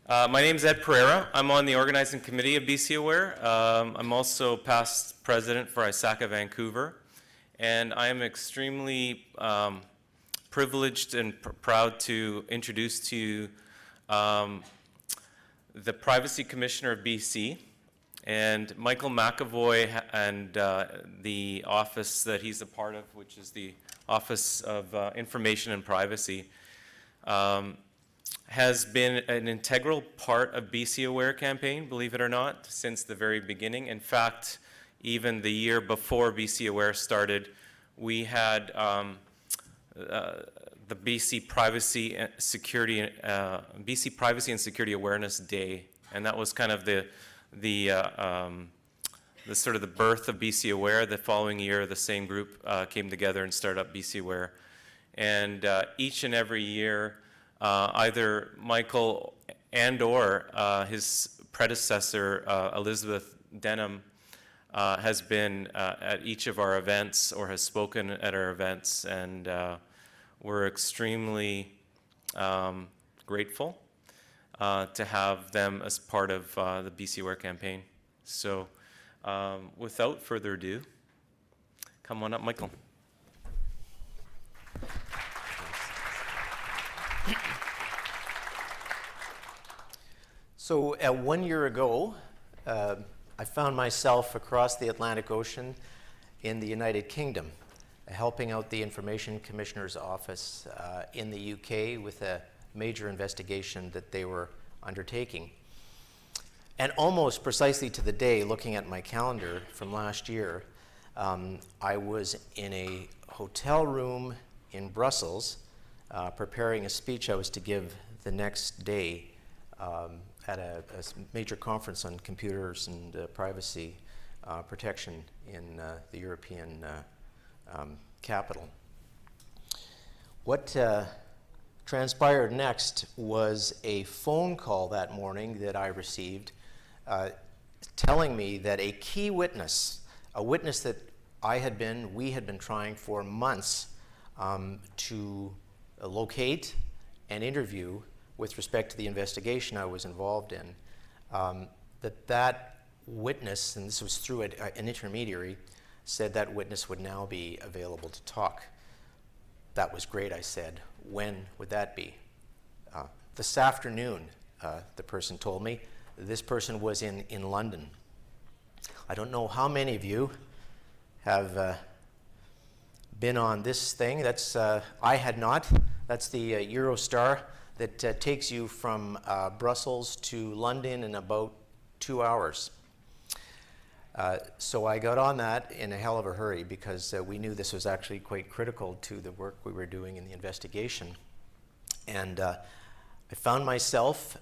My name is Ed Pereira. I'm on the organizing committee of BC Aware. I'm also past president for ISACA Vancouver, and I am extremely privileged and proud to introduce to you the Privacy Commissioner of BC, and Michael McEvoy and the office that he's a part of, which is the Office of Information and Privacy, has been an integral part of BC Aware campaign, believe it or not, since the very beginning. In fact, even the year before BC Aware started, we had the BC Privacy and Security Awareness Day, and that was kind of the sort of the birth of BC Aware. The following year, the same group came together and started up BC Aware, and each and every year, either Michael and or his predecessor, Elizabeth Denham, has been at each of our events or has spoken at our events, and we're extremely grateful to have them as part of the BC Aware campaign. So without further ado, come on up, Michael. So 1 year ago, I found myself across the Atlantic Ocean in the United Kingdom, helping out the Information Commissioner's Office in the UK with a major investigation that they were undertaking. And almost precisely to the day, looking at my calendar from last year, I was in a hotel room in Brussels preparing a speech I was to give the next day at a major conference on computers and privacy protection in the European capital. What transpired next was a phone call that morning that I received telling me that a key witness, a witness that we had been trying for months to locate and interview with respect to the investigation I was involved in, that witness, and this was through an intermediary, said that witness would now be available to talk. That was great, I said. When would that be? This afternoon, the person told me. This person was in London. I don't know how many of you have been on this thing. I had not. That's the Eurostar that takes you from Brussels to London in about 2 hours. So I got on that in a hell of a hurry because we knew this was actually quite critical to the work we were doing in the investigation. And I found myself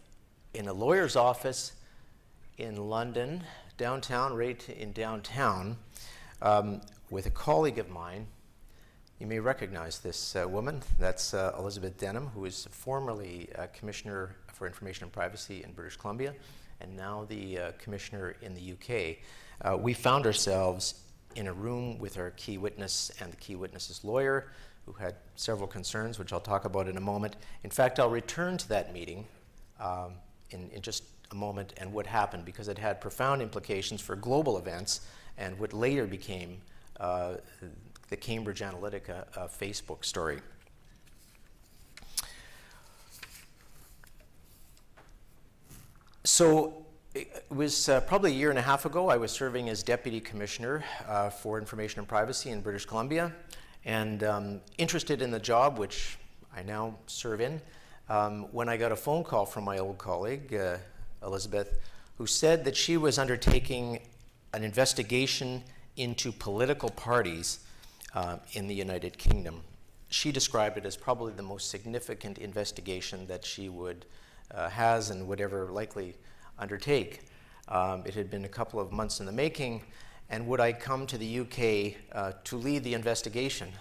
in a lawyer's office in London, downtown, right in downtown, with a colleague of mine. You may recognize this woman. That's Elizabeth Denham, who is formerly Commissioner for Information and Privacy in British Columbia, and now the Commissioner in the UK. We found ourselves in a room with our key witness and the key witness's lawyer, who had several concerns, which I'll talk about in a moment. In fact, I'll return to that meeting in just a moment and what happened, because it had profound implications for global events and what later became the Cambridge Analytica Facebook story. So it was probably a year and a half ago. I was serving as Deputy Commissioner for Information and Privacy in British Columbia, and interested in the job, which I now serve in, when I got a phone call from my old colleague, Elizabeth, who said that she was undertaking an investigation into political parties in the United Kingdom. She described it as probably the most significant investigation that she has and would ever likely undertake. It had been a couple of months in the making, and would I come to the UK to lead the investigation?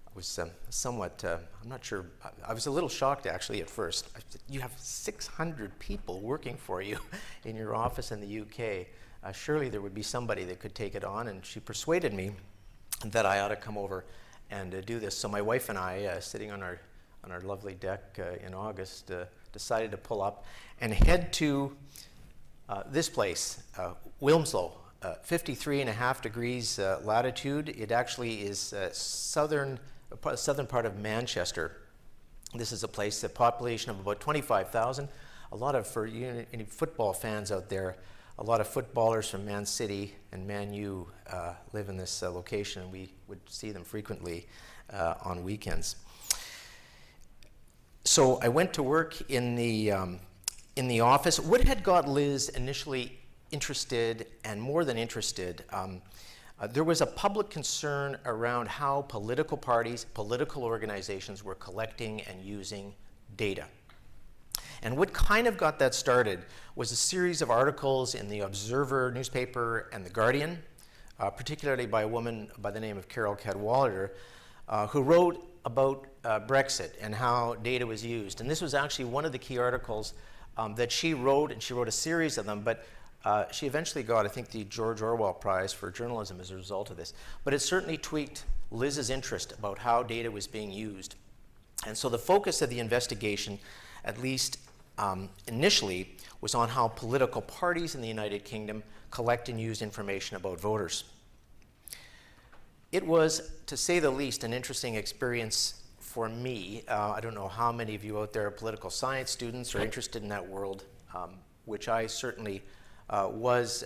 I was somewhat, I'm not sure, I was a little shocked actually at first. You have 600 people working for you in your office in the UK. Surely there would be somebody that could take it on, and she persuaded me that I ought to come over and do this. So my wife and I, sitting on our lovely deck in August, decided to pull up and head to this place, Wilmslow, 53.5 degrees latitude. It actually is southern part of Manchester. This is a place, a population of about 25,000. A lot of, for any football fans out there, a lot of footballers from Man City and Man U live in this location. We would see them frequently on weekends. So I went to work in the office. What had got Liz initially interested, and more than interested, there was a public concern around how political parties, political organizations were collecting and using data. And what kind of got that started was a series of articles in the Observer newspaper and The Guardian, particularly by a woman by the name of Carol Cadwallader, who wrote about Brexit and how data was used. And this was actually one of the key articles that she wrote, and she wrote a series of them, but she eventually got, I think, the George Orwell Prize for Journalism as a result of this. But it certainly tweaked Liz's interest about how data was being used. And so the focus of the investigation, at least initially, was on how political parties in the United Kingdom collect and use information about voters. It was, to say the least, an interesting experience for me. I don't know how many of you out there are political science students or interested in that world, which I certainly was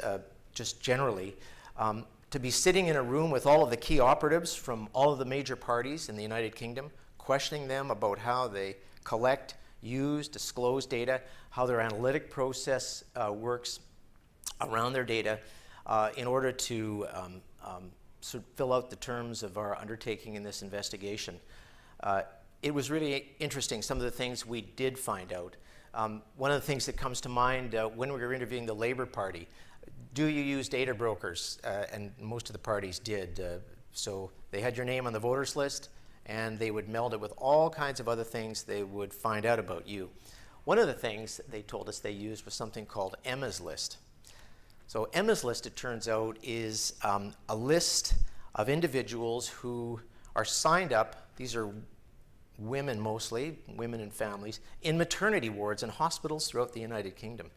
just generally. To be sitting in a room with all of the key operatives from all of the major parties in the United Kingdom, questioning them about how they collect, use, disclose data, how their analytic process works around their data in order to sort of fill out the terms of our undertaking in this investigation. It was really interesting, some of the things we did find out. One of the things that comes to mind when we were interviewing the Labour Party, do you use data brokers? And most of the parties did. So they had your name on the voters list, and they would meld it with all kinds of other things they would find out about you. One of the things they told us they used was something called Emma's List. So Emma's List, it turns out, is a list of individuals who are signed up. These are women mostly, women and families, in maternity wards and hospitals throughout the United Kingdom.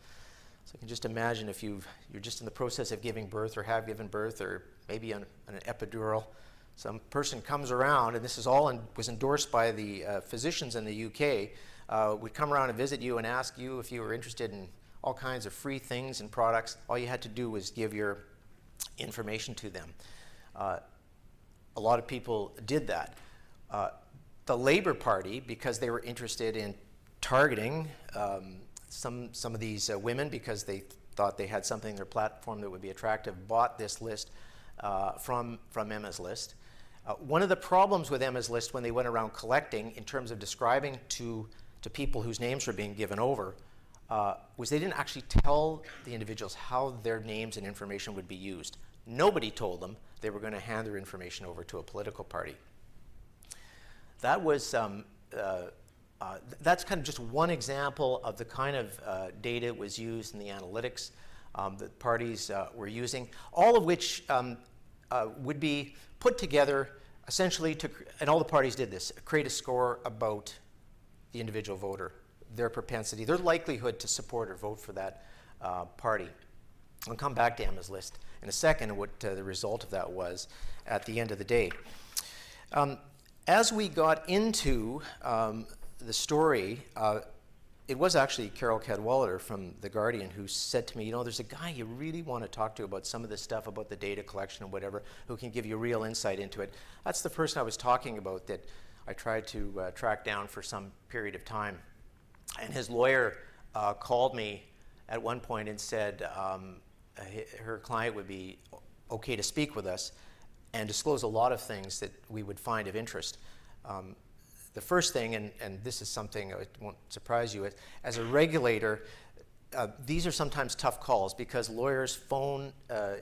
So you can just imagine if you're just in the process of giving birth or have given birth or maybe on an epidural, some person comes around, and this is all was endorsed by the physicians in the UK, would come around and visit you and ask you if you were interested in all kinds of free things and products. All you had to do was give your information to them. A lot of people did that. The Labour Party, because they were interested in targeting some of these women because they thought they had something in their platform that would be attractive, bought this list from Emma's List. One of the problems with Emma's List when they went around collecting in terms of describing to people whose names were being given over was they didn't actually tell the individuals how their names and information would be used. Nobody told them they were going to hand their information over to a political party. That was, that's kind of just one example of the kind of data that was used in the analytics that parties were using, all of which would be put together essentially to, and all the parties did this, create a score about the individual voter, their propensity, their likelihood to support or vote for that party. I'll come back to Emma's List in a second and what the result of that was at the end of the day. As we got into the story, it was actually Carol Cadwallader from The Guardian who said to me, you know, there's a guy you really want to talk to about some of this stuff about the data collection and whatever, who can give you real insight into it. That's the person I was talking about that I tried to track down for some period of time. And his lawyer called me at one point and said her client would be okay to speak with us and disclose a lot of things that we would find of interest. The first thing, and this is something that won't surprise you, as a regulator, these are sometimes tough calls because lawyers phone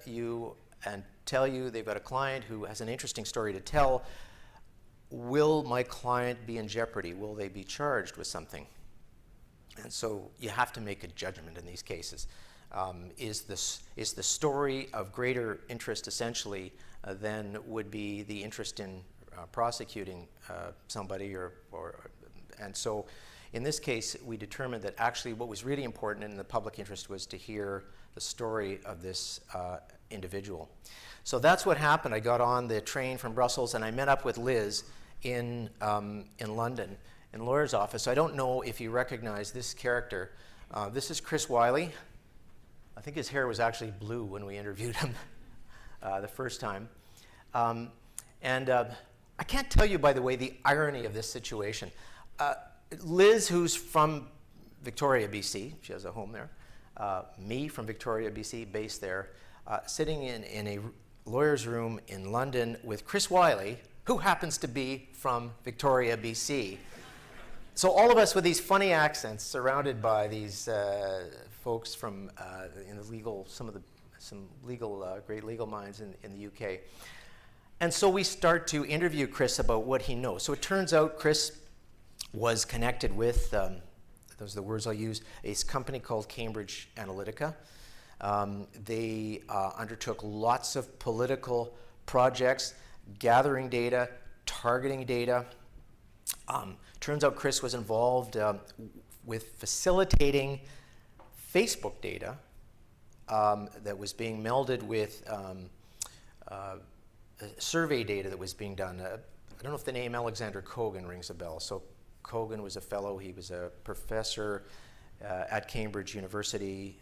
you and tell you they've got a client who has an interesting story to tell. Will my client be in jeopardy? Will they be charged with something? And so you have to make a judgment in these cases. Is the story of greater interest essentially than would be the interest in prosecuting somebody and so in this case, we determined that actually what was really important in the public interest was to hear the story of this individual. So that's what happened. I got on the train from Brussels and I met up with Liz in London, in the lawyer's office. So I don't know if you recognize this character. This is Chris Wiley. I think his hair was actually blue when we interviewed him the first time. I can't tell you, by the way, the irony of this situation. Liz, who's from Victoria, BC, she has a home there. Me from Victoria, BC, based there, sitting in a lawyer's room in London with Chris Wiley, who happens to be from Victoria, BC. So all of us with these funny accents, surrounded by these folks from in the legal, some great legal minds in the UK. And so we start to interview Chris about what he knows. So it turns out Chris was connected with, those are the words I'll use, a company called Cambridge Analytica. They undertook lots of political projects, gathering data, targeting data. Turns out Chris was involved with facilitating Facebook data that was being melded with survey data that was being done. I don't know if the name Alexander Kogan rings a bell. So Kogan was a fellow, he was a professor at Cambridge University.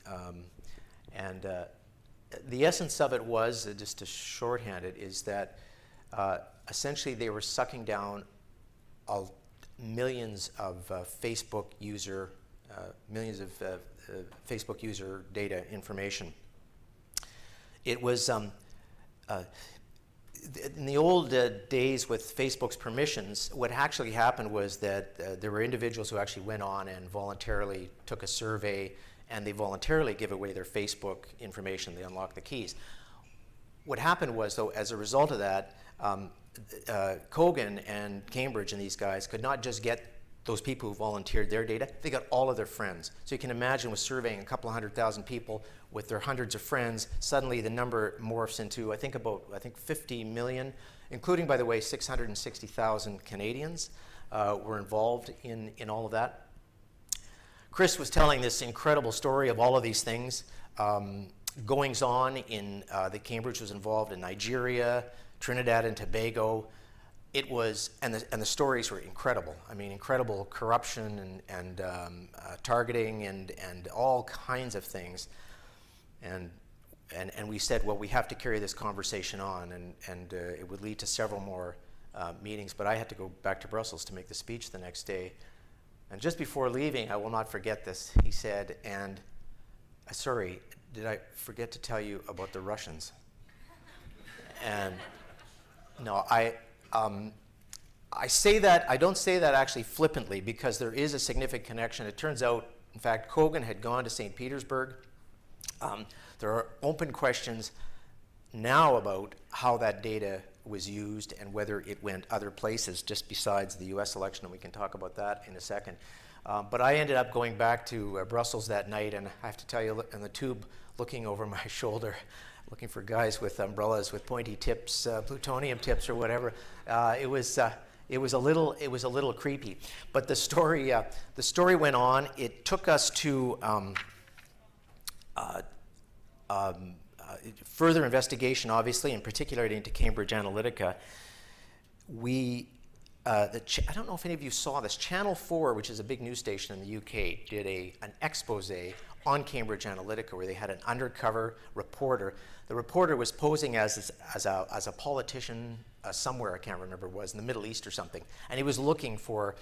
The essence of it was, just to shorthand it, is that essentially they were sucking down millions of Facebook user data information. It was in the old days with Facebook's permissions, what actually happened was that there were individuals who actually went on and voluntarily took a survey, and they voluntarily give away their Facebook information. They unlock the keys. What happened was, though, as a result of that, Kogan and Cambridge and these guys could not just get those people who volunteered their data, they got all of their friends. So you can imagine with surveying a couple of 100,000 people with their hundreds of friends, suddenly the number morphs into, I think 50 million, including, by the way, 660,000 Canadians were involved in all of that. Chris was telling this incredible story of all of these things, goings on in, that Cambridge was involved in Nigeria, Trinidad and Tobago. It was, and the stories were incredible. I mean, incredible corruption and targeting and all kinds of things. And we said, well, we have to carry this conversation on, and it would lead to several more meetings. But I had to go back to Brussels to make the speech the next day. And just before leaving, I will not forget this. He said, and sorry, did I forget to tell you about the Russians? And no, I say that, I don't say that actually flippantly, because there is a significant connection. It turns out, in fact, Kogan had gone to St. Petersburg. There are open questions now about how that data was used and whether it went other places just besides the US election, and we can talk about that in a second. But I ended up going back to Brussels that night, and I have to tell you, in the tube, looking over my shoulder, looking for guys with umbrellas with pointy tips, plutonium tips or whatever. It was a little creepy. But the story went on. It took us to further investigation, obviously, and particularly into Cambridge Analytica. I don't know if any of you saw this. Channel 4, which is a big news station in the UK, did an expose on Cambridge Analytica, where they had an undercover reporter. The reporter was posing as a politician somewhere, I can't remember, it was in the Middle East or something, and he was looking for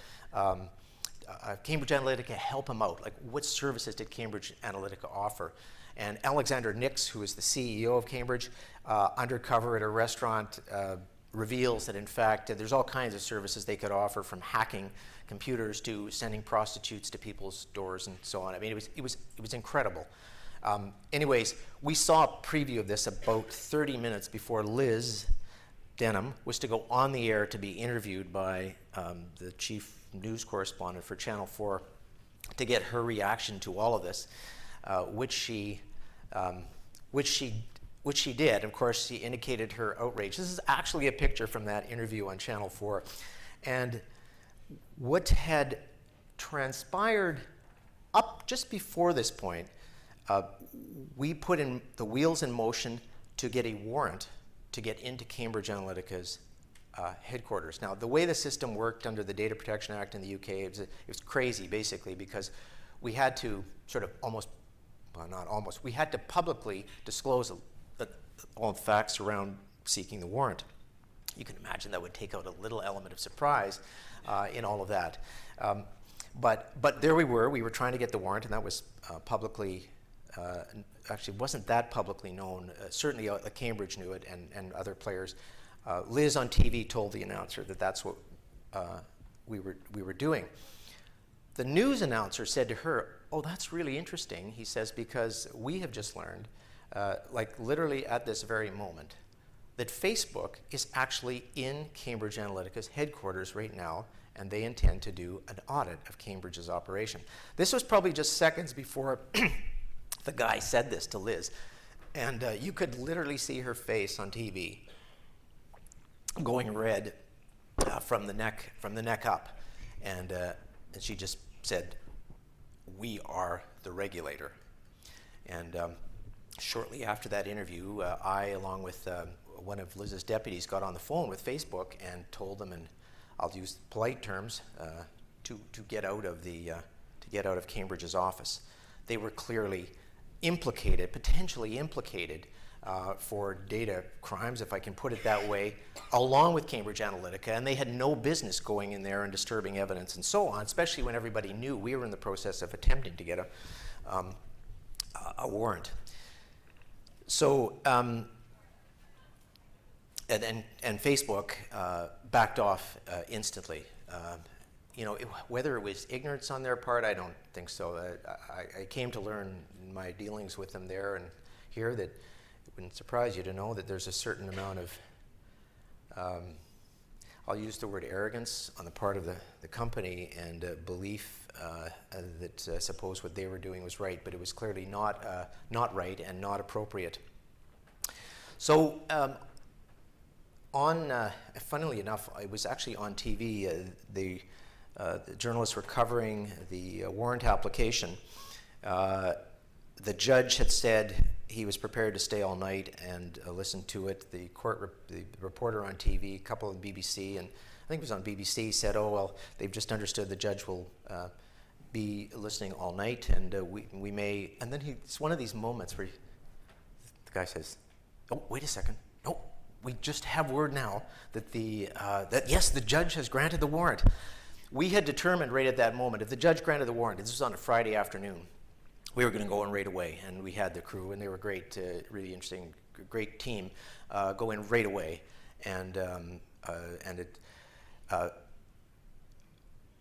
Cambridge Analytica to help him out. Like, what services did Cambridge Analytica offer? And Alexander Nix, who is the CEO of Cambridge, undercover at a restaurant, reveals that, in fact, there's all kinds of services they could offer, from hacking computers to sending prostitutes to people's doors and so on. I mean, it was incredible. Anyways, we saw a preview of this about 30 minutes before Liz Denham was to go on the air to be interviewed by the chief news correspondent for Channel 4 to get her reaction to all of this, which she did. Of course, she indicated her outrage. This is actually a picture from that interview on Channel 4. And what had transpired up just before this point, we put in the wheels in motion to get a warrant to get into Cambridge Analytica's headquarters. Now, the way the system worked under the Data Protection Act in the UK, it was crazy, basically, because we had to sort of we had to publicly disclose all the facts around seeking the warrant. You can imagine that would take out a little element of surprise in all of that. But there we were trying to get the warrant, and that was publicly, actually wasn't that publicly known. Certainly Cambridge knew it, and other players. Liz on TV told the announcer that that's what we were doing. The news announcer said to her, "Oh, that's really interesting," he says, "because we have just learned, like literally at this very moment, that Facebook is actually in Cambridge Analytica's headquarters right now, and they intend to do an audit of Cambridge's operation." This was probably just seconds before the guy said this to Liz, and you could literally see her face on TV going red from the neck up, and she just said, "We are the regulator." And shortly after that interview, I, along with one of Liz's deputies, got on the phone with Facebook and told them, and I'll use polite terms, to get out of Cambridge's office. They were clearly implicated, potentially implicated, for data crimes, if I can put it that way, along with Cambridge Analytica, and they had no business going in there and disturbing evidence and so on, especially when everybody knew we were in the process of attempting to get a warrant. So, and Facebook backed off instantly. Whether it was ignorance on their part, I don't think so. I came to learn in my dealings with them there and here that it wouldn't surprise you to know that there's a certain amount of, I'll use the word arrogance on the part of the company, and belief that suppose what they were doing was right, but it was clearly not right and not appropriate. So funnily enough, I was actually on TV. The journalists were covering the warrant application. The judge had said he was prepared to stay all night and listen to it. The reporter on TV, a couple on BBC, and I think it was on BBC, said, "Oh, well, they've just understood the judge will be listening all night, and we may." And then it's one of these moments where the guy says, "Oh, wait a second. No, we just have word now that that yes, the judge has granted the warrant." We had determined right at that moment, if the judge granted the warrant, this was on a Friday afternoon, we were going to go in right away, and we had the crew, and they were great, really interesting, great team, go in right away, and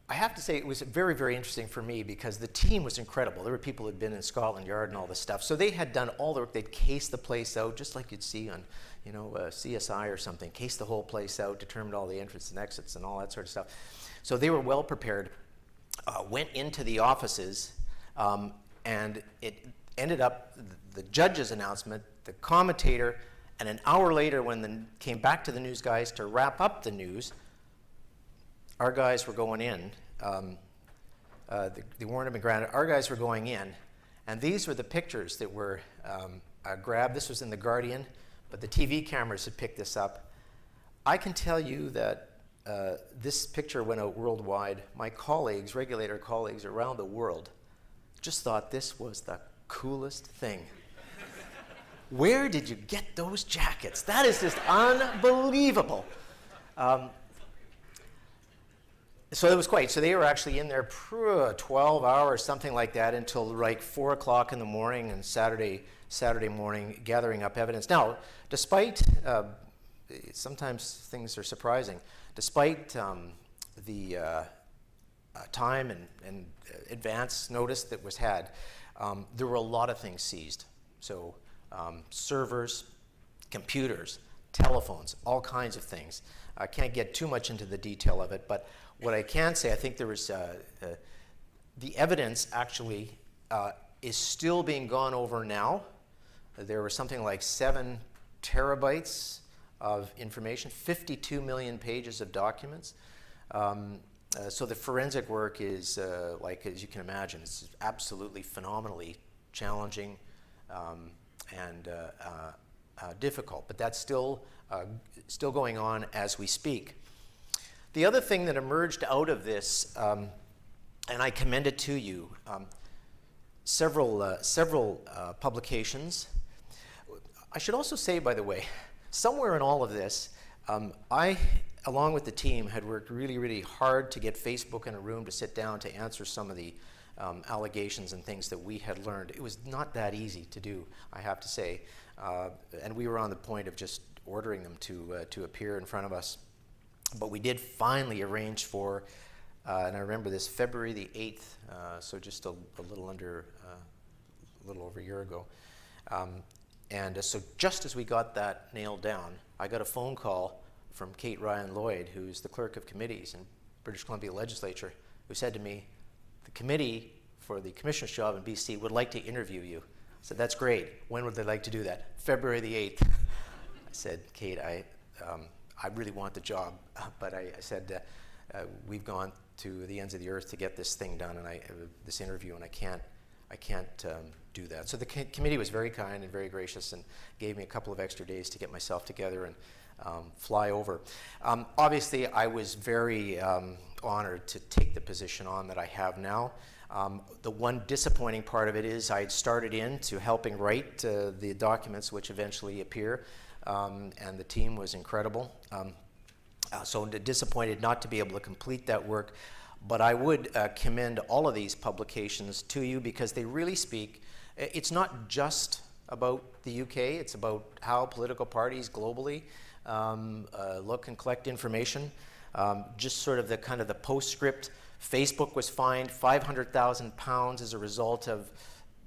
I have to say it was very, very interesting for me because the team was incredible. There were people who had been in Scotland Yard and all this stuff, so they had done all the work. They'd cased the place out, just like you'd see on, CSI or something. Cased the whole place out, determined all the entrances and exits and all that sort of stuff. So they were well prepared. Went into the offices. And it ended up, the judge's announcement, the commentator, and an hour later when came back to the news guys to wrap up the news, our guys were going in. The warrant had been granted. Our guys were going in, and these were the pictures that were grabbed. This was in The Guardian, but the TV cameras had picked this up. I can tell you that this picture went out worldwide. My colleagues, regulator colleagues around the world, just thought this was the coolest thing. Where did you get those jackets? That is just unbelievable. So it was quite. So they were actually in there 12 hours, something like that, until like 4 o'clock in the morning and Saturday morning, gathering up evidence. Now, despite sometimes things are surprising. Despite the time and advance notice that was had, there were a lot of things seized. So servers, computers, telephones, all kinds of things. I can't get too much into the detail of it, but what I can say, I think there was the evidence actually is still being gone over now. There were something like 7 terabytes of information, 52 million pages of documents. So the forensic work is, like as you can imagine, it's absolutely phenomenally challenging and difficult, but that's still going on as we speak. The other thing that emerged out of this, and I commend it to you, several publications. I should also say, by the way, somewhere in all of this, I, along with the team, had worked really, really hard to get Facebook in a room to sit down to answer some of the allegations and things that we had learned. It was not that easy to do, I have to say, and we were on the point of just ordering them to appear in front of us. But we did finally arrange for, and I remember this, February the 8th, so just a little over a year ago. So just as we got that nailed down, I got a phone call from Kate Ryan Lloyd, who's the clerk of committees in British Columbia Legislature, who said to me, the committee for the commissioner's job in BC would like to interview you. I said, that's great. When would they like to do that? February the 8th. I said, Kate, I really want the job, but I said, we've gone to the ends of the earth to get this thing done, and this interview, and I can't do that. So the committee was very kind and very gracious and gave me a couple of extra days to get myself together and fly over. Obviously, I was very honored to take the position on that I have now. The one disappointing part of it is I had started into helping write the documents which eventually appear, and the team was incredible. So disappointed not to be able to complete that work, but I would commend all of these publications to you because they really speak. It's not just about the UK, it's about how political parties globally look and collect information. Just sort of the kind of the postscript. Facebook was fined £500,000 as a result of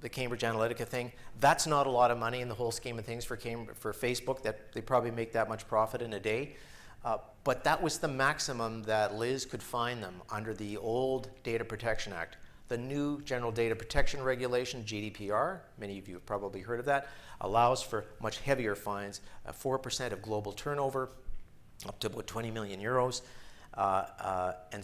the Cambridge Analytica thing. That's not a lot of money in the whole scheme of things for Facebook. That they probably make that much profit in a day. But that was the maximum that Liz could fine them under the old Data Protection Act. The new General Data Protection Regulation, GDPR, many of you have probably heard of that, allows for much heavier fines, 4% of global turnover, up to about 20 million euros. And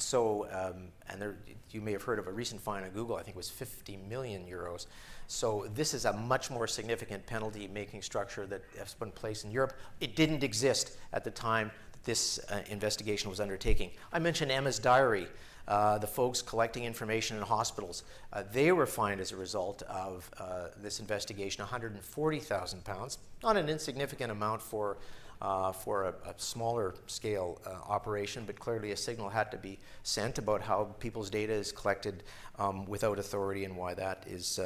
there, you may have heard of a recent fine on Google, I think it was 50 million euros. So this is a much more significant penalty-making structure that has been in place in Europe. It didn't exist at the time that this investigation was undertaking. I mentioned Emma's Diary, the folks collecting information in hospitals. They were fined as a result of this investigation, £140,000, not an insignificant amount for a smaller scale operation, but clearly a signal had to be sent about how people's data is collected without authority, and why that is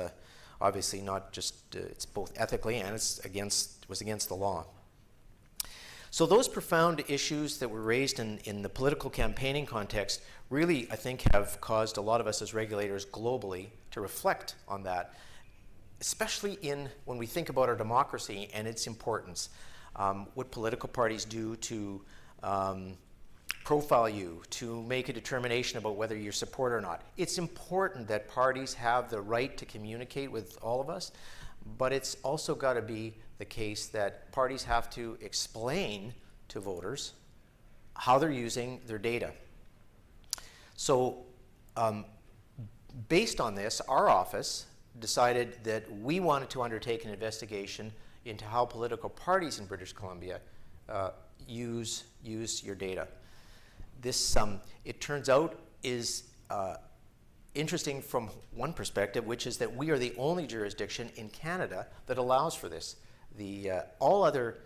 obviously not just, it's both ethically and was against the law. So those profound issues that were raised in the political campaigning context really, I think, have caused a lot of us as regulators globally to reflect on that, especially when we think about our democracy and its importance. What political parties do to profile you, to make a determination about whether you're support or not. It's important that parties have the right to communicate with all of us, but it's also got to be the case that parties have to explain to voters how they're using their data. So based on this, our office decided that we wanted to undertake an investigation into how political parties in British Columbia use your data. This, it turns out, is interesting from one perspective, which is that we are the only jurisdiction in Canada that allows for this. All other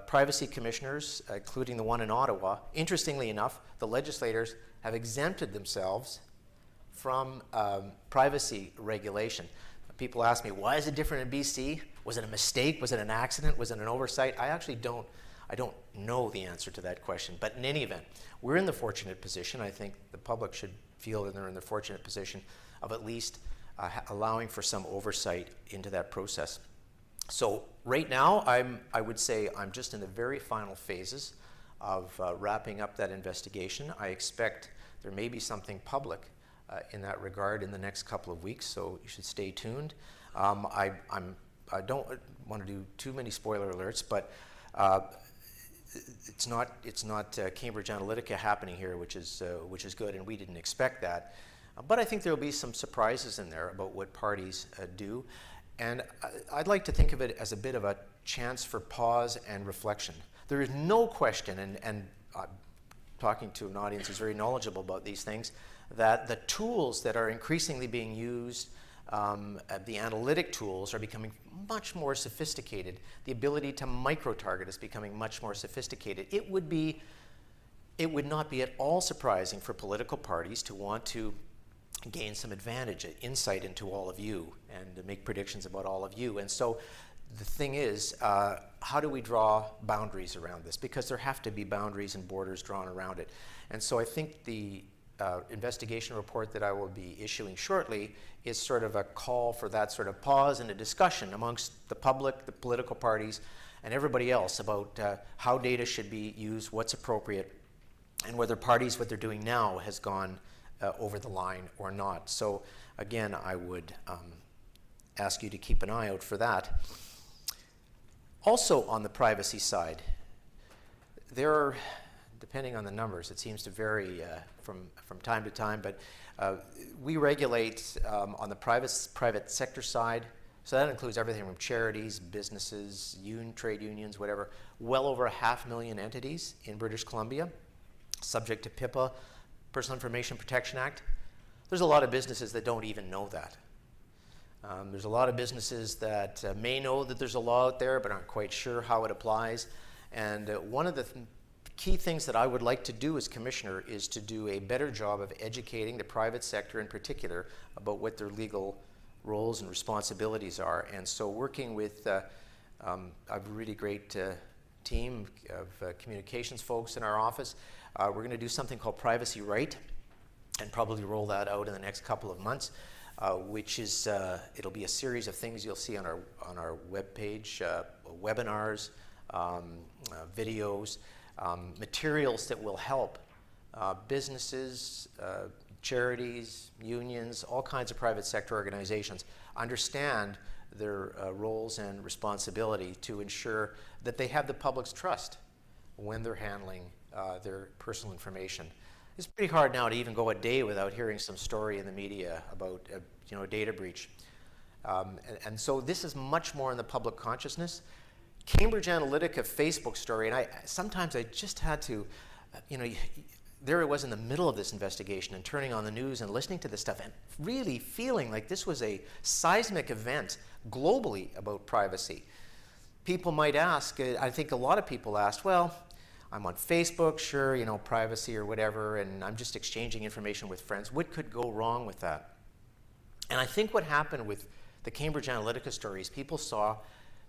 privacy commissioners, including the one in Ottawa, interestingly enough, the legislators have exempted themselves from privacy regulation. People ask me, why is it different in BC? Was it a mistake? Was it an accident? Was it an oversight? I actually don't know the answer to that question. But in any event, we're in the fortunate position. I think the public should feel that they're in the fortunate position of at least allowing for some oversight into that process. So right now, I would say I'm just in the very final phases of wrapping up that investigation. I expect there may be something public in that regard in the next couple of weeks, so you should stay tuned. I don't want to do too many spoiler alerts, but it's not Cambridge Analytica happening here, which is good, and we didn't expect that. But I think there will be some surprises in there about what parties do, and I'd like to think of it as a bit of a chance for pause and reflection. There is no question, and talking to an audience who's very knowledgeable about these things, that the tools that are increasingly being used, the analytic tools, are becoming much more sophisticated. The ability to micro-target is becoming much more sophisticated. It would not be at all surprising for political parties to want to gain some advantage, insight into all of you, and to make predictions about all of you. And so the thing is, how do we draw boundaries around this? Because there have to be boundaries and borders drawn around it. And so I think the investigation report that I will be issuing shortly is sort of a call for that sort of pause and a discussion amongst the public, the political parties, and everybody else about how data should be used, what's appropriate, and whether parties, what they're doing now, has gone over the line or not. So again, I would ask you to keep an eye out for that. Also on the privacy side, there are, depending on the numbers, it seems to vary from time to time, but we regulate on the private sector side, so that includes everything from charities, businesses, trade unions, whatever, well over 500,000 entities in British Columbia, subject to PIPA, Personal Information Protection Act. There's a lot of businesses that don't even know that. There's a lot of businesses that may know that there's a law out there but aren't quite sure how it applies. And one of the key things that I would like to do as commissioner is to do a better job of educating the private sector in particular about what their legal roles and responsibilities are. And so working with a really great team of communications folks in our office, we're going to do something called PrivacyRight and probably roll that out in the next couple of months. Which is, it'll be a series of things you'll see on our webpage, webinars, videos, materials that will help businesses, charities, unions, all kinds of private sector organizations understand their roles and responsibility to ensure that they have the public's trust when they're handling their personal information. It's pretty hard now to even go a day without hearing some story in the media about a data breach. And so this is much more in the public consciousness. Cambridge Analytica Facebook story, and sometimes I just had to, there I was in the middle of this investigation and turning on the news and listening to this stuff and really feeling like this was a seismic event globally about privacy. People might ask, I think a lot of people asked, well, I'm on Facebook, sure, privacy or whatever, and I'm just exchanging information with friends. What could go wrong with that? And I think what happened with the Cambridge Analytica stories, people saw,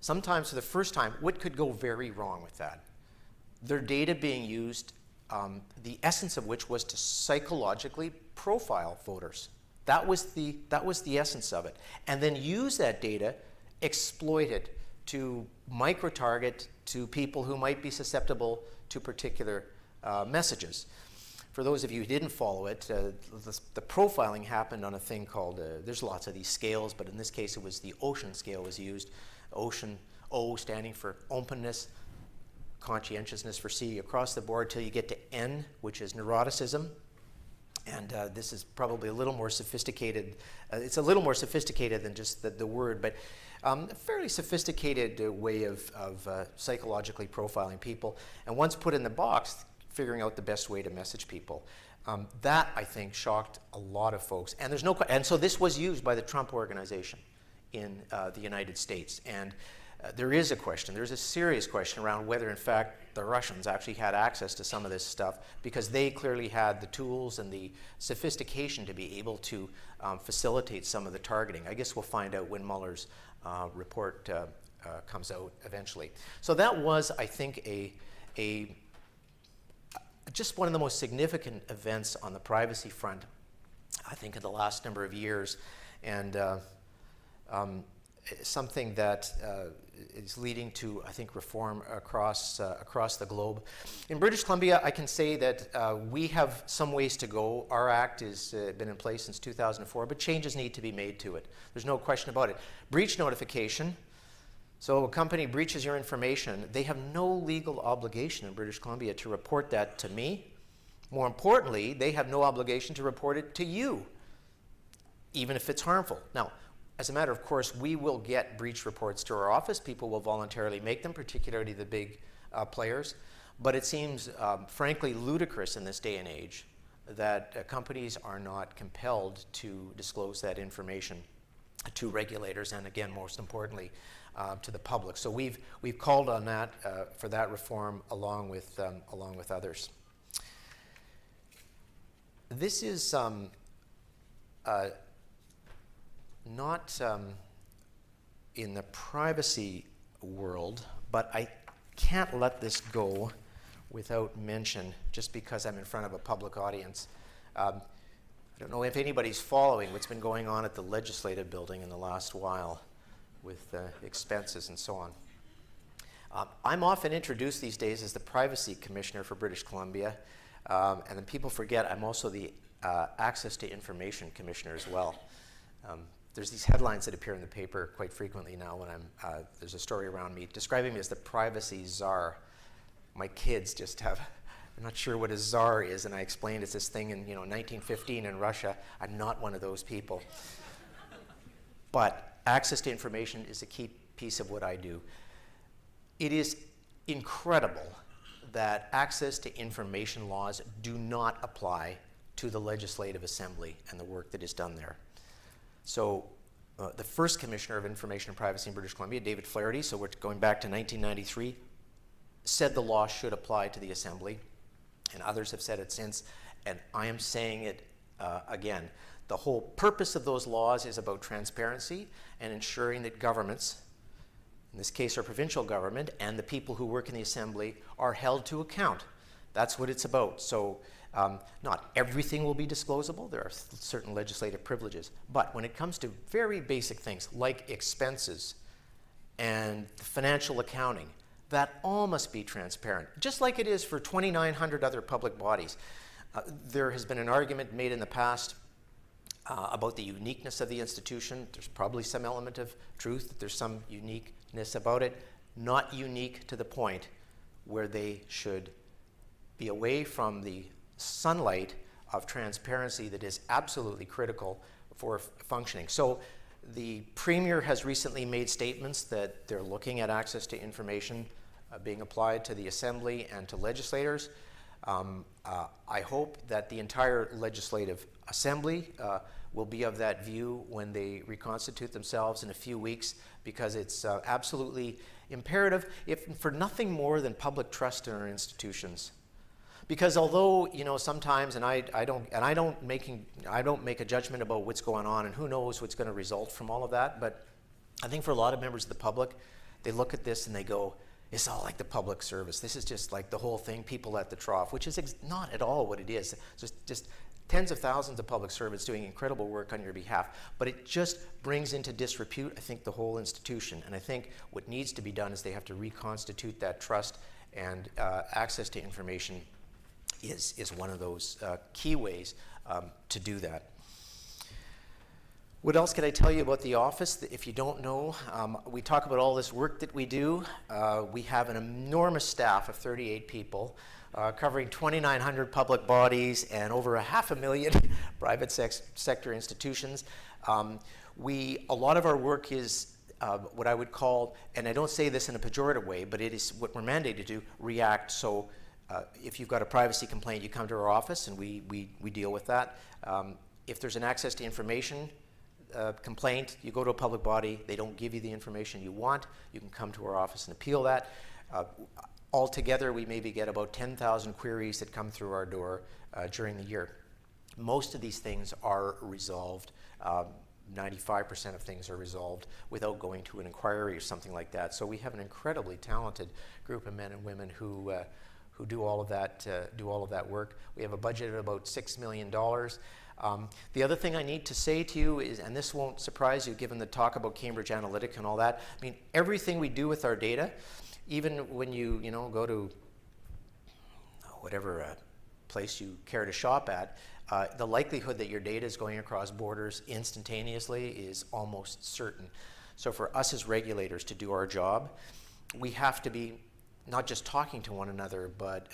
sometimes for the first time, what could go very wrong with that. Their data being used, the essence of which was to psychologically profile voters. That was the essence of it. And then use that data, exploit it to micro-target to people who might be susceptible to particular messages. For those of you who didn't follow it, the profiling happened on a thing called, there's lots of these scales, but in this case it was the OCEAN scale was used. OCEAN, O standing for openness, conscientiousness for C across the board till you get to N, which is neuroticism. And this is probably a little more sophisticated. It's a little more sophisticated than just the word, but a fairly sophisticated way of psychologically profiling people. And once put in the box, figuring out the best way to message people. That, I think, shocked a lot of folks. And there's no, and so this was used by the Trump organization in the United States. And there is a question, there's a serious question around whether, in fact, the Russians actually had access to some of this stuff, because they clearly had the tools and the sophistication to be able to facilitate some of the targeting. I guess we'll find out when Mueller's report comes out eventually. So that was, I think, just one of the most significant events on the privacy front, I think, in the last number of years, and something that is leading to, I think, reform across the globe. In British Columbia, I can say that we have some ways to go. Our act has been in place since 2004, but changes need to be made to it. There's no question about it. Breach notification, So a company breaches your information, they have no legal obligation in British Columbia to report that to me. More importantly, they have no obligation to report it to you, even if it's harmful. Now, as a matter of course, we will get breach reports to our office. People will voluntarily make them, particularly the big players. But it seems, frankly, ludicrous in this day and age that companies are not compelled to disclose that information to regulators and, again, most importantly, to the public. So we've called on that for that reform along with others. This is not in the privacy world, but I can't let this go without mention, just because I'm in front of a public audience. I don't know if anybody's following what's been going on at the Legislative Building in the last while with expenses and so on. I'm often introduced these days as the Privacy Commissioner for British Columbia, and then people forget I'm also the Access to Information Commissioner as well. There's these headlines that appear in the paper quite frequently now when there's a story around me describing me as the privacy czar. My kids just have, I'm not sure what a czar is, and I explained it's this thing in 1915 in Russia. I'm not one of those people. But access to information is a key piece of what I do. It is incredible that access to information laws do not apply to the Legislative Assembly and the work that is done there. So the first Commissioner of Information and Privacy in British Columbia, David Flaherty, so we're going back to 1993, said the law should apply to the Assembly, and others have said it since, and I am saying it again. The whole purpose of those laws is about transparency and ensuring that governments, in this case our provincial government, and the people who work in the Assembly are held to account. That's what it's about. So not everything will be disclosable. There are certain legislative privileges. But when it comes to very basic things like expenses and financial accounting, that all must be transparent, just like it is for 2,900 other public bodies. There has been an argument made in the past about the uniqueness of the institution. There's probably some element of truth, that there's some uniqueness about it, not unique to the point where they should be away from the sunlight of transparency that is absolutely critical for functioning. So the Premier has recently made statements that they're looking at access to information being applied to the Assembly and to legislators. I hope that the entire Legislative Assembly will be of that view when they reconstitute themselves in a few weeks, because it's absolutely imperative, if for nothing more than public trust in our institutions. Because although sometimes, and I don't make a judgment about what's going on, and who knows what's going to result from all of that, but I think for a lot of members of the public, they look at this and they go, it's all like the public service. This is just like the whole thing, people at the trough, which is not at all what it is. It's just tens of thousands of public servants doing incredible work on your behalf. But it just brings into disrepute, I think, the whole institution. And I think what needs to be done is they have to reconstitute that trust, and access to information is one of those key ways to do that. What else can I tell you about the office? If you don't know, we talk about all this work that we do. We have an enormous staff of 38 people covering 2,900 public bodies and over 500,000 private sector institutions. A lot of our work is what I would call, and I don't say this in a pejorative way, but it is what we're mandated to do, react. So if you've got a privacy complaint, you come to our office and we deal with that. If there's an access to information complaint, you go to a public body, they don't give you the information you want, you can come to our office and appeal that. Altogether, we maybe get about 10,000 queries that come through our door during the year. Most of these things are resolved. 95% of things are resolved without going to an inquiry or something like that. So we have an incredibly talented group of men and women who do all of that work. We have a budget of about $6 million. The other thing I need to say to you is, and this won't surprise you given the talk about Cambridge Analytica and all that, I mean, everything we do with our data, even when you go to whatever place you care to shop at, the likelihood that your data is going across borders instantaneously is almost certain. So for us as regulators to do our job, we have to be not just talking to one another, but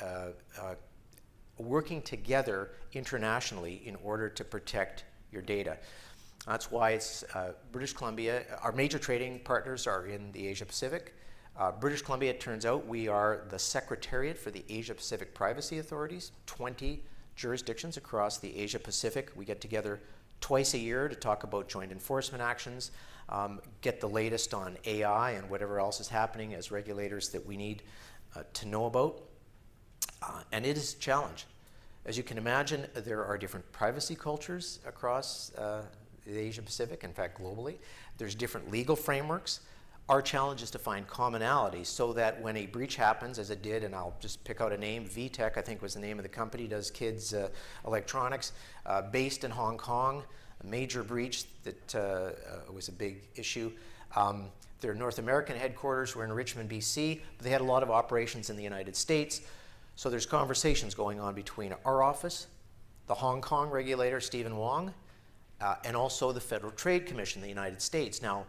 working together internationally in order to protect your data. That's why it's British Columbia. Our major trading partners are in the Asia Pacific. British Columbia, it turns out, we are the secretariat for the Asia Pacific Privacy Authorities, 20 jurisdictions across the Asia Pacific. We get together twice a year to talk about joint enforcement actions, get the latest on AI and whatever else is happening as regulators that we need to know about. And it is a challenge. As you can imagine, there are different privacy cultures across the Asia Pacific, in fact globally. There's different legal frameworks. Our challenge is to find commonality so that when a breach happens, as it did, and I'll just pick out a name, VTech I think was the name of the company, does kids electronics, based in Hong Kong, a major breach that was a big issue. Their North American headquarters were in Richmond, BC, but they had a lot of operations in the United States. So there's conversations going on between our office, the Hong Kong regulator, Stephen Wong, and also the Federal Trade Commission in the United States. Now,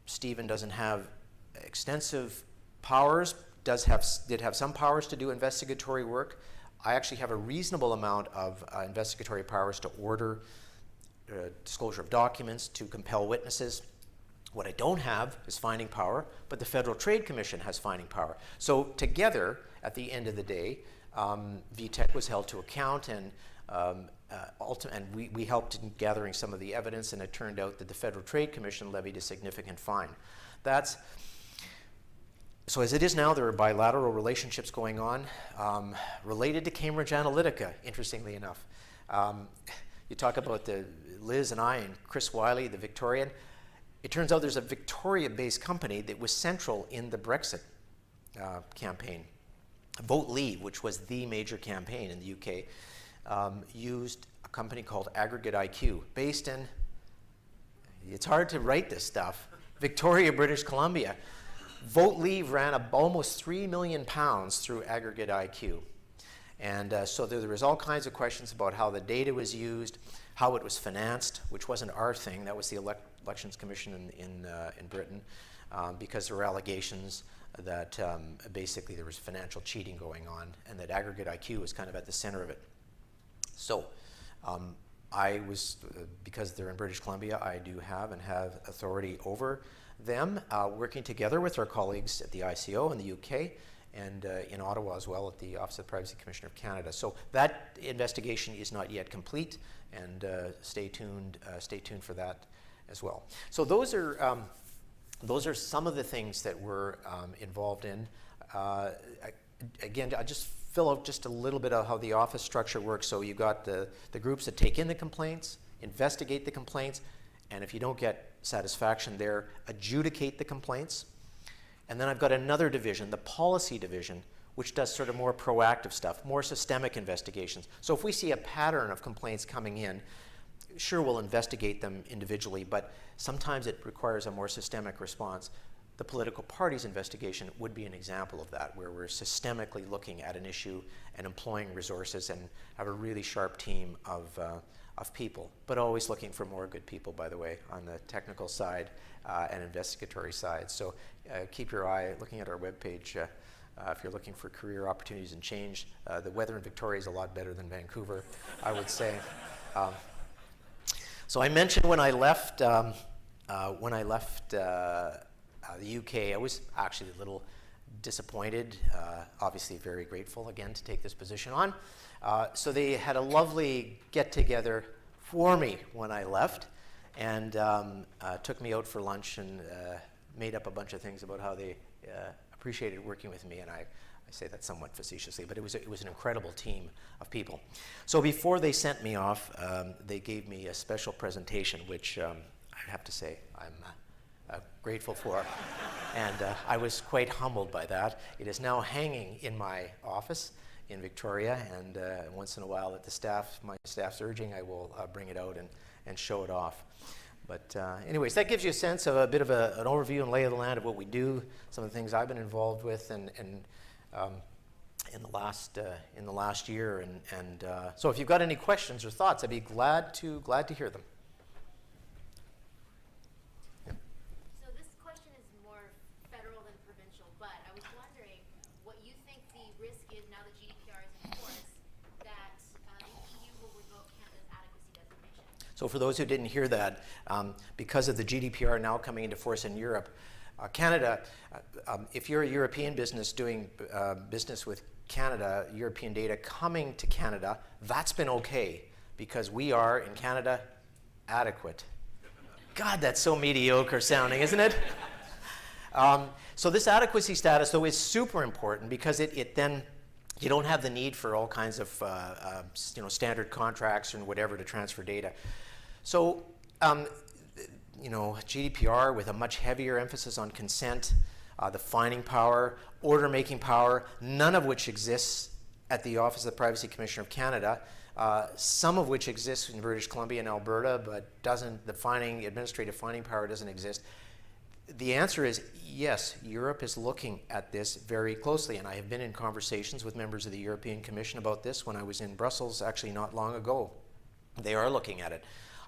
Stephen doesn't have extensive powers, did have some powers to do investigatory work. I actually have a reasonable amount of investigatory powers to order disclosure of documents, to compel witnesses. What I don't have is finding power, but the Federal Trade Commission has finding power. So together, at the end of the day, VTech was held to account, and we helped in gathering some of the evidence, and it turned out that the Federal Trade Commission levied a significant fine. So as it is now, there are bilateral relationships going on related to Cambridge Analytica, interestingly enough. You talk about Liz and I and Chris Wiley, the Victorian. It turns out there's a Victoria-based company that was central in the Brexit campaign. Vote Leave, which was the major campaign in the UK, used a company called Aggregate IQ, based in, it's hard to write this stuff, Victoria, British Columbia. Vote Leave ran almost £3 million through Aggregate IQ. And so there was all kinds of questions about how the data was used, how it was financed, which wasn't our thing. That was the Elections Commission in Britain, because there were allegations that basically there was financial cheating going on, and that Aggregate IQ was kind of at the center of it. So I was, because they're in British Columbia, I do have and have authority over them, working together with our colleagues at the ICO in the UK and in Ottawa as well at the Office of the Privacy Commissioner of Canada. So that investigation is not yet complete, and stay tuned for that as well. So those are some of the things that we're involved in. Again, I just fill out just a little bit of how the office structure works. So you've got the groups that take in the complaints, investigate the complaints, and if you don't get satisfaction there, adjudicate the complaints. And then I've got another division, the policy division, which does sort of more proactive stuff, more systemic investigations. So if we see a pattern of complaints coming in, sure, we'll investigate them individually, but sometimes it requires a more systemic response. The political party's investigation would be an example of that, where we're systemically looking at an issue and employing resources, and have a really sharp team of people, but always looking for more good people, by the way, on the technical side and investigatory side. So keep your eye looking at our webpage if you're looking for career opportunities and change. The weather in Victoria is a lot better than Vancouver, I would say. So I mentioned when I left the UK, I was actually a little disappointed, obviously very grateful again to take this position on. So they had a lovely get-together for me when I left, and took me out for lunch and made up a bunch of things about how they appreciated working with me, and I say that somewhat facetiously, but it was an incredible team of people. So before they sent me off, they gave me a special presentation, which I have to say I'm grateful for, and I was quite humbled by that. It is now hanging in my office in Victoria, and once in a while at my staff's urging, I will bring it out and show it off. But anyways, that gives you a sense of a bit of an overview and lay of the land of what we do, some of the things I've been involved with, and in the last year. And so if you've got any questions or thoughts, I'd be glad to hear them. Yeah. So for those who didn't hear that, because of the GDPR now coming into force in Europe, Canada, if you're a European business doing business with Canada, European data coming to Canada, that's been okay because we are, in Canada, adequate. God, that's so mediocre sounding, isn't it? So this adequacy status, though, is super important because it then, you don't have the need for all kinds of standard contracts and whatever to transfer data. So, GDPR with a much heavier emphasis on consent, the fining power, order-making power, none of which exists at the Office of the Privacy Commissioner of Canada, some of which exists in British Columbia and Alberta, but the administrative fining power doesn't exist. The answer is yes, Europe is looking at this very closely, and I have been in conversations with members of the European Commission about this when I was in Brussels actually not long ago. They are looking at it.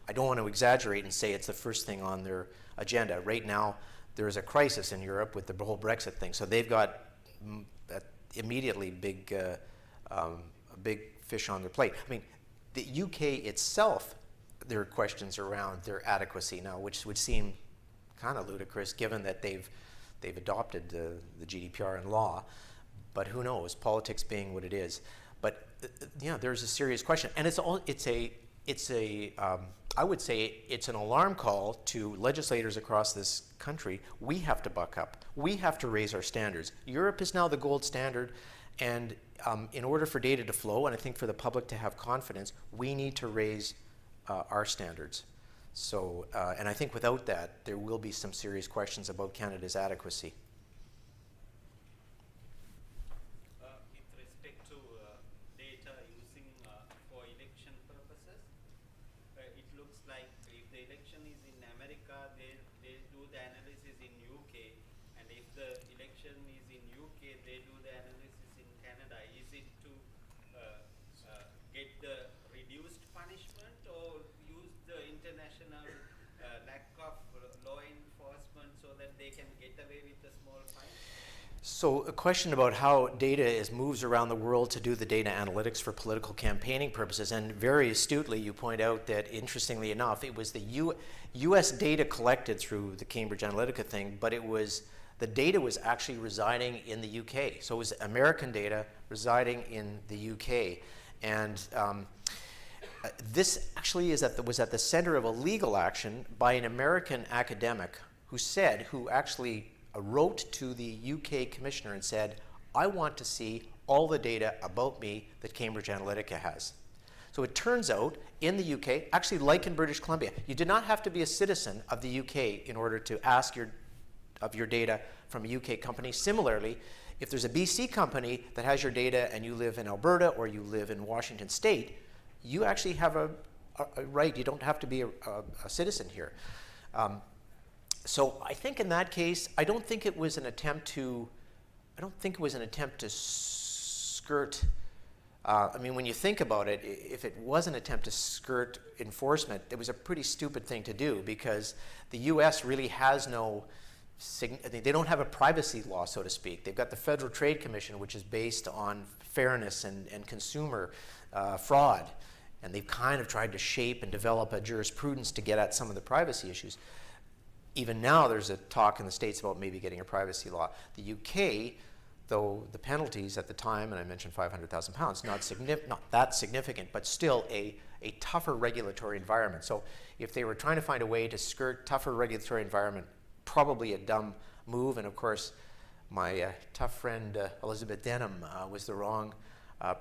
I don't want to exaggerate and say it's the first thing on their agenda. Right now, there is a crisis in Europe with the whole Brexit thing, so they've got immediately a big fish on their plate. I mean, the UK itself, there are questions around their adequacy now, which would seem kind of ludicrous given that they've adopted the GDPR in law, but who knows, politics being what it is. But there's a serious question, and I would say it's an alarm call to legislators across this country. We have to buck up. We have to raise our standards. Europe is now the gold standard, and in order for data to flow, and I think for the public to have confidence, we need to raise our standards. So, and I think without that, there will be some serious questions about Canada's adequacy. With respect to data using for election purposes, it looks like if the election is in America, they do the analysis in UK, and if the election is in UK, they do the analysis in Canada. Is it to get the reduced punishment or use the international lack of law enforcement so that they can get away with the small fines? So a question about how data moves around the world to do the data analytics for political campaigning purposes, and very astutely you point out that, interestingly enough, it was the US data collected through the Cambridge Analytica thing, but the data was actually residing in the UK. So it was American data residing in the UK. And this actually was at the center of a legal action by an American academic who actually wrote to the UK commissioner and said, I want to see all the data about me that Cambridge Analytica has. So it turns out in the UK, actually like in British Columbia, you did not have to be a citizen of the UK in order to ask of your data from a UK company. Similarly, if there's a BC company that has your data and you live in Alberta or you live in Washington State, you actually have a right. You don't have to be a citizen here. So I think in that case, I don't think it was an attempt to skirt. I mean, when you think about it, if it was an attempt to skirt enforcement, it was a pretty stupid thing to do because the U.S. really has they don't have a privacy law, so to speak. They've got the Federal Trade Commission, which is based on fairness and consumer fraud. And they've kind of tried to shape and develop a jurisprudence to get at some of the privacy issues. Even now, there's a talk in the States about maybe getting a privacy law. The UK, though the penalties at the time, and I mentioned £500,000, not that significant, but still a tougher regulatory environment. So if they were trying to find a way to skirt tougher regulatory environment, probably a dumb move. And of course, my tough friend Elizabeth Denham was the wrong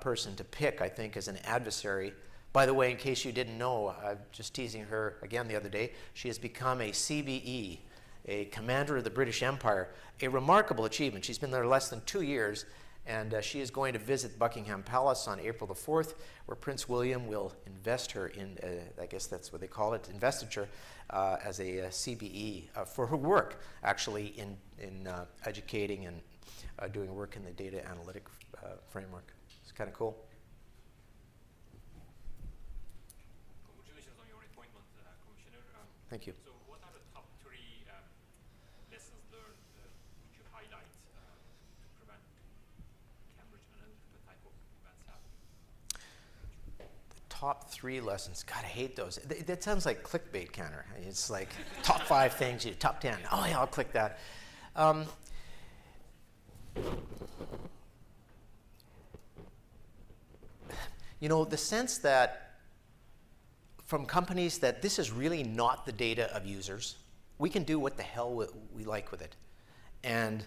person to pick, I think, as an adversary. By the way, in case you didn't know, I'm just teasing her again the other day, she has become a CBE, a Commander of the British Empire, a remarkable achievement. She's been there less than 2 years, and she is going to visit Buckingham Palace on April the 4th, where Prince William will invest her in, I guess that's what they call it, investiture, as a CBE for her work, actually, in educating and doing work in the data analytic framework. It's kind of cool. Thank you. So what are the top 3 lessons learned would you highlight to prevent Cambridge Analytica type of events happening? The top 3 lessons. God, I hate those. That sounds like clickbait, Canner. It's like top 5 things, top 10. Oh yeah, I'll click that. You know, the sense that from companies that this is really not the data of users. We can do what the hell we like with it. And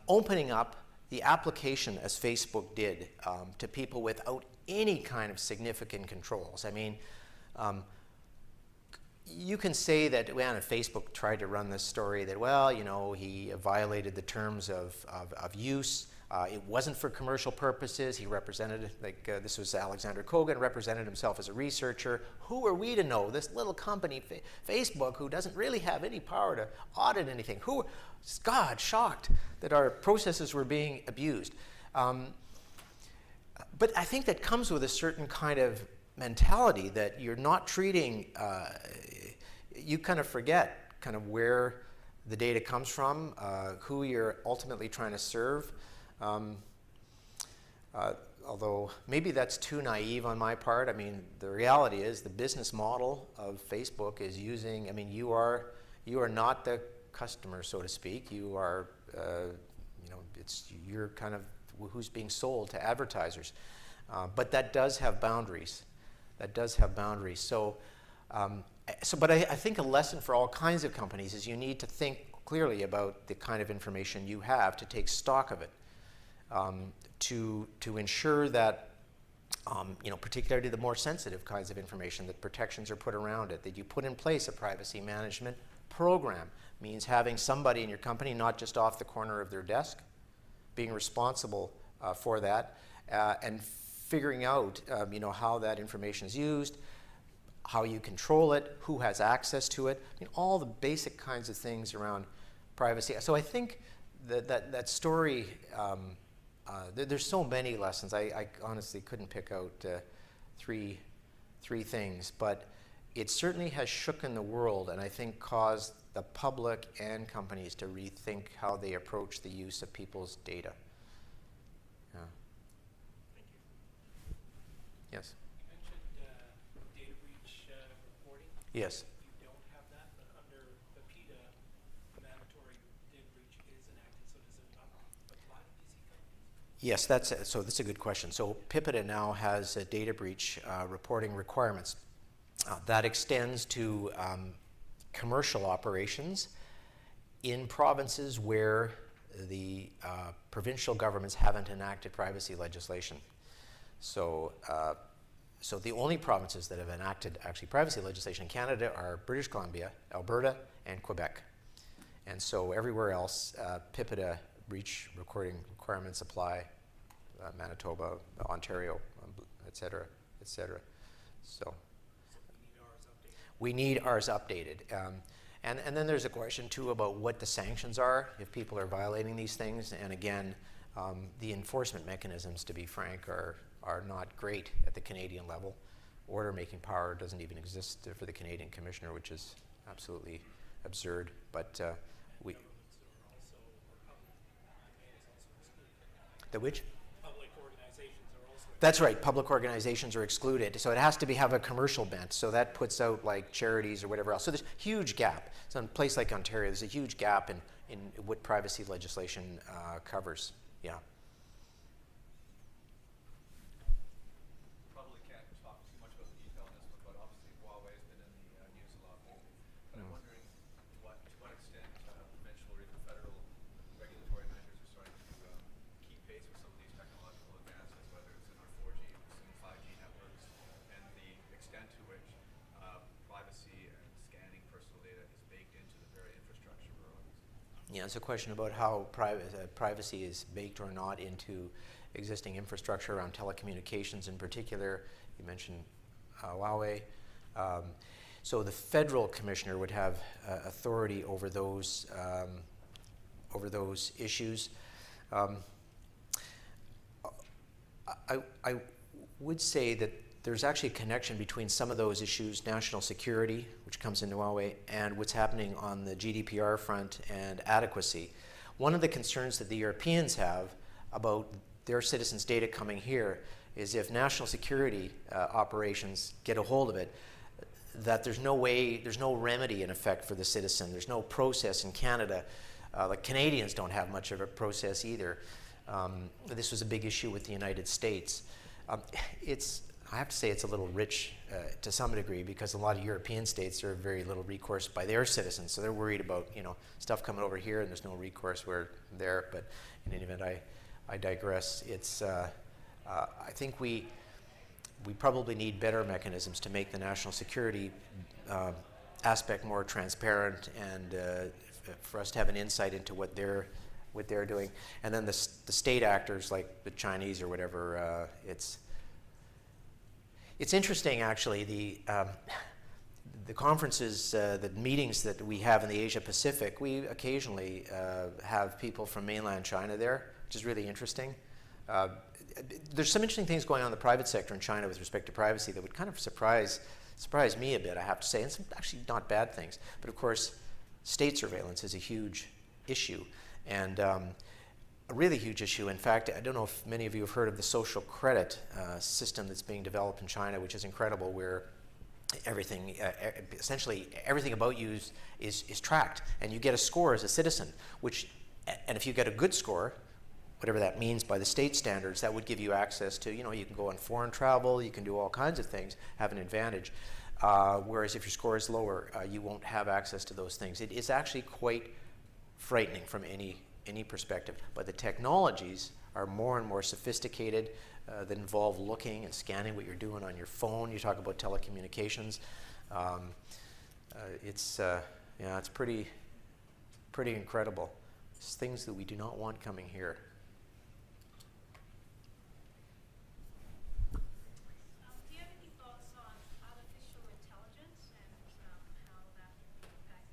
opening up the application, as Facebook did, to people without any kind of significant controls. I mean, you can say that, well, Facebook tried to run this story that, well, you know, he violated the terms of use. It wasn't for commercial purposes. He represented, like this was Alexander Kogan, represented himself as a researcher. Who are we to know? This little company, Facebook, who doesn't really have any power to audit anything. God, shocked that our processes were being abused. But I think that comes with a certain kind of mentality that you're not treating, you kind of forget kind of where the data comes from, who you're ultimately trying to serve. Although maybe that's too naive on my part. I mean, the reality is the business model of Facebook is using, I mean, you are not the customer, so to speak. You are, you know, you're kind of who's being sold to advertisers. But that does have boundaries. That does have boundaries. So, but I think a lesson for all kinds of companies is you need to think clearly about the kind of information you have, to take stock of it, to ensure that, you know, particularly the more sensitive kinds of information, that protections are put around it, that you put in place a privacy management program. Means having somebody in your company, not just off the corner of their desk, being responsible for that, and figuring out, you know, how that information is used, how you control it, who has access to it. I mean, all the basic kinds of things around privacy. So I think that story, there's so many lessons. I honestly couldn't pick out three things, but it certainly has shooken the world, and I think caused the public and companies to rethink how they approach the use of people's data. Yeah. Thank you. Yes. You mentioned data breach reporting. Yes. You don't have that, but under the PIDA, mandatory data breach is enacted, so does it not apply to PC companies? Yes, so that's a good question. So PIPEDA now has data breach reporting requirements. That extends to commercial operations in provinces where the provincial governments haven't enacted privacy legislation. So, so the only provinces that have enacted actually privacy legislation in Canada are British Columbia, Alberta, and Quebec. And so everywhere else, PIPEDA breach recording requirements apply, Manitoba, Ontario, et cetera, et cetera. So we need ours updated. And then there's a question too about what the sanctions are if people are violating these things. And again, the enforcement mechanisms, to be frank, are not great at the Canadian level. Order-making power doesn't even exist for the Canadian Commissioner, which is absolutely absurd. But we... The which? Public organizations are also. That's right, public organizations are excluded. So it has to have a commercial bent. So that puts out like charities or whatever else. So there's a huge gap. So in a place like Ontario, there's a huge gap in what privacy legislation covers. Yeah. Probably can't talk too much about the detail on this one, but obviously Huawei has been in the news a lot lately. But I'm wondering to what extent provincial or even federal regulatory measures are starting to keep pace with some of these technological advances, whether it's in our 4G and 5G networks, and the extent to which privacy and scanning personal data is baked into the very infrastructure we're on. Yeah, it's a question about how privacy is baked or not into existing infrastructure around telecommunications in particular. You mentioned Huawei. So the federal commissioner would have authority over those issues. I would say that there's actually a connection between some of those issues, national security, which comes into Huawei, and what's happening on the GDPR front and adequacy. One of the concerns that the Europeans have about their citizens' data coming here is if national security operations get a hold of it, that there's no way, there's no remedy in effect for the citizen. There's no process in Canada. Like Canadians don't have much of a process either. This was a big issue with the United States. I have to say it's a little rich to some degree, because a lot of European states, there are very little recourse by their citizens. So they're worried about, you know, stuff coming over here and there's no recourse where there. But in any event, I digress. It's, I think we probably need better mechanisms to make the national security aspect more transparent, and for us to have an insight into what they're doing. And then the state actors like the Chinese or whatever, it's interesting actually, the conferences, the meetings that we have in the Asia Pacific, we occasionally have people from mainland China there, which is really interesting. There's some interesting things going on in the private sector in China with respect to privacy that would kind of surprise me a bit, I have to say, and some actually not bad things. But of course, state surveillance is a huge issue, and a really huge issue. In fact, I don't know if many of you have heard of the social credit system that's being developed in China, which is incredible, where everything, essentially everything about you is tracked, and you get a score as a citizen, and if you get a good score, whatever that means by the state standards, that would give you access to, you know, you can go on foreign travel, you can do all kinds of things, have an advantage. Whereas if your score is lower, you won't have access to those things. It is actually quite frightening from any perspective. But the technologies are more and more sophisticated that involve looking and scanning what you're doing on your phone. You talk about telecommunications. It's pretty incredible. It's things that we do not want coming here. Do you have any thoughts on artificial intelligence and how that will impact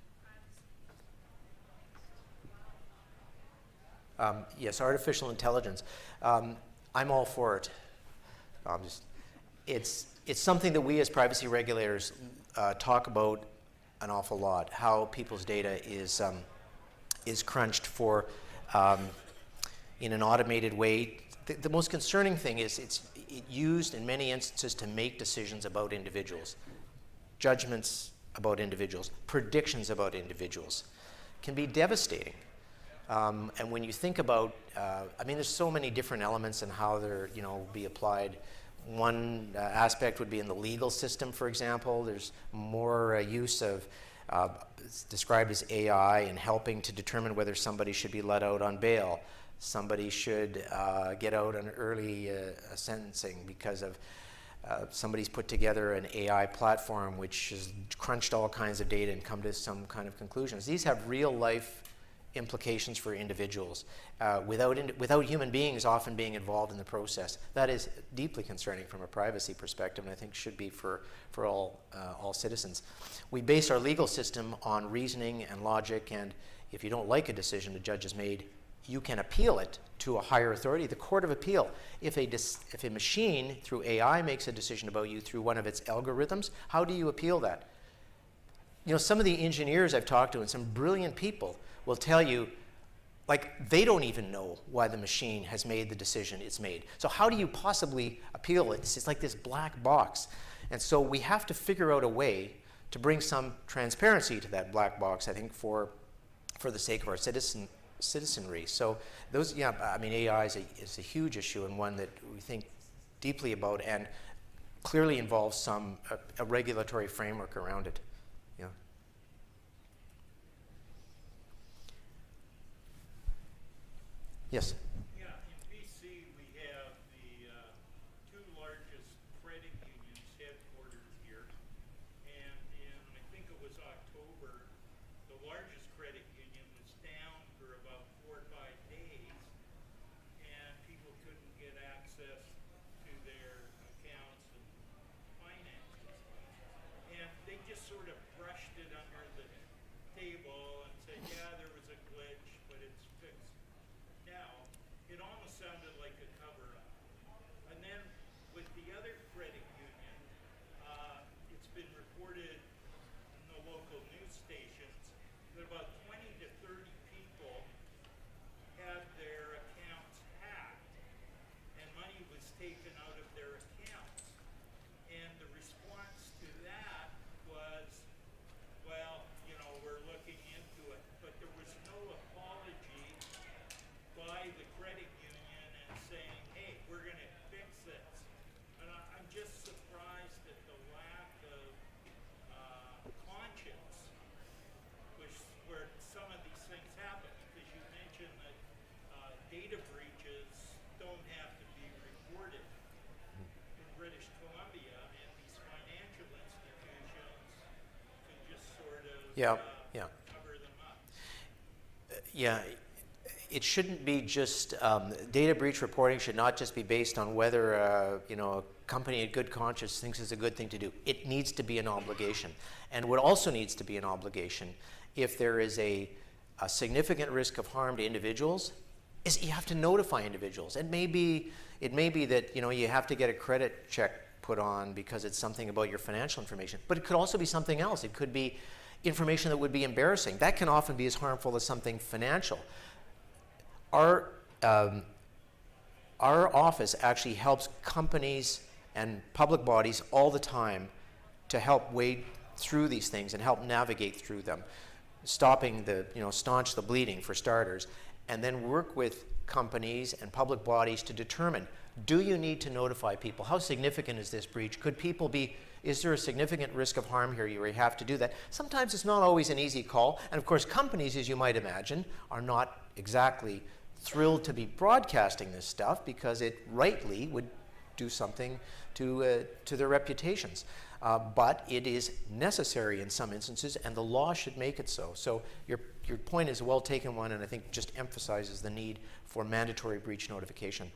privacy? Yes, artificial intelligence. I'm all for it. It's something that we as privacy regulators talk about an awful lot. How people's data is crunched for in an automated way. The most concerning thing is it's used in many instances to make decisions about individuals, judgments about individuals, predictions about individuals. Can be devastating. And when you think about, I mean, there's so many different elements and how they're, you know, be applied. One aspect would be in the legal system, for example. There's more use of, it's described as AI in helping to determine whether somebody should be let out on bail. Somebody should get out on early sentencing because of somebody's put together an AI platform which has crunched all kinds of data and come to some kind of conclusions. These have real life implications for individuals without human beings often being involved in the process. That is deeply concerning from a privacy perspective, and I think should be for all citizens. We base our legal system on reasoning and logic, and if you don't like a decision the judge has made, you can appeal it to a higher authority, the Court of Appeal. If a machine through AI makes a decision about you through one of its algorithms, how do you appeal that? You know, some of the engineers I've talked to and some brilliant people will tell you, like, they don't even know why the machine has made the decision it's made. So how do you possibly appeal it? It's like this black box. And so we have to figure out a way to bring some transparency to that black box, I think, for the sake of our citizenry. So those, yeah, I mean, AI is a huge issue and one that we think deeply about and clearly involves a regulatory framework around it. Yeah. Yes. Yeah, in BC we have the two largest credit unions headquartered here, and in, I think it was October, the largest credit union was down for about 4 or 5 days, and people couldn't get access to their accounts and finances. And they just sort of brushed it under the table and said, yeah, there was a glitch, but it's fixed. Now, it almost sounded like a cover-up. And then with the other credit union, it's been reported in the local news stations that about 20 to 30 people had their accounts hacked, and money was taken out of Yeah, yeah. cover them up? Yeah, it shouldn't be just, data breach reporting should not just be based on whether, you know, a company in good conscience thinks it's a good thing to do. It needs to be an obligation. And what also needs to be an obligation, if there is a significant risk of harm to individuals, is you have to notify individuals. It may be that, you know, you have to get a credit check put on because it's something about your financial information, but it could also be something else. It could be information that would be embarrassing. That can often be as harmful as something financial. Our office actually helps companies and public bodies all the time to help wade through these things and help navigate through them, stopping the, you know, staunch the bleeding for starters, and then work with companies and public bodies to determine, do you need to notify people? How significant is this breach? Could people be, is there a significant risk of harm here where you have to do that? Sometimes it's not always an easy call, and of course companies, as you might imagine, are not exactly thrilled to be broadcasting this stuff because it rightly would do something to their reputations. But it is necessary in some instances, and the law should make it so. So your point is a well-taken one, and I think just emphasizes the need for mandatory breach notification.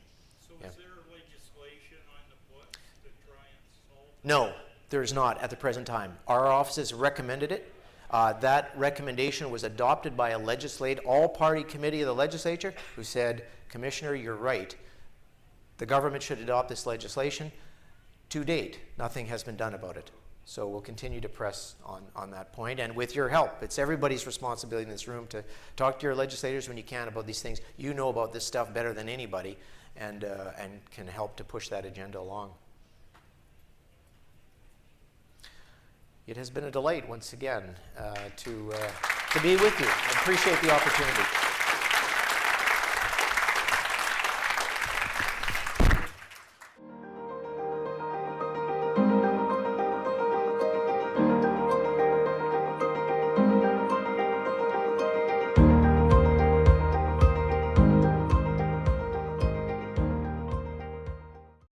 So Yeah. is there legislation on the books to try and solve? No, there is not at the present time. Our offices recommended it. That recommendation was adopted by a all-party committee of the legislature who said, Commissioner, you're right. The government should adopt this legislation. To date, nothing has been done about it. So we'll continue to press on that point, and with your help. It's everybody's responsibility in this room to talk to your legislators when you can about these things. You know about this stuff better than anybody, and can help to push that agenda along. It has been a delight once again to be with you. I appreciate the opportunity.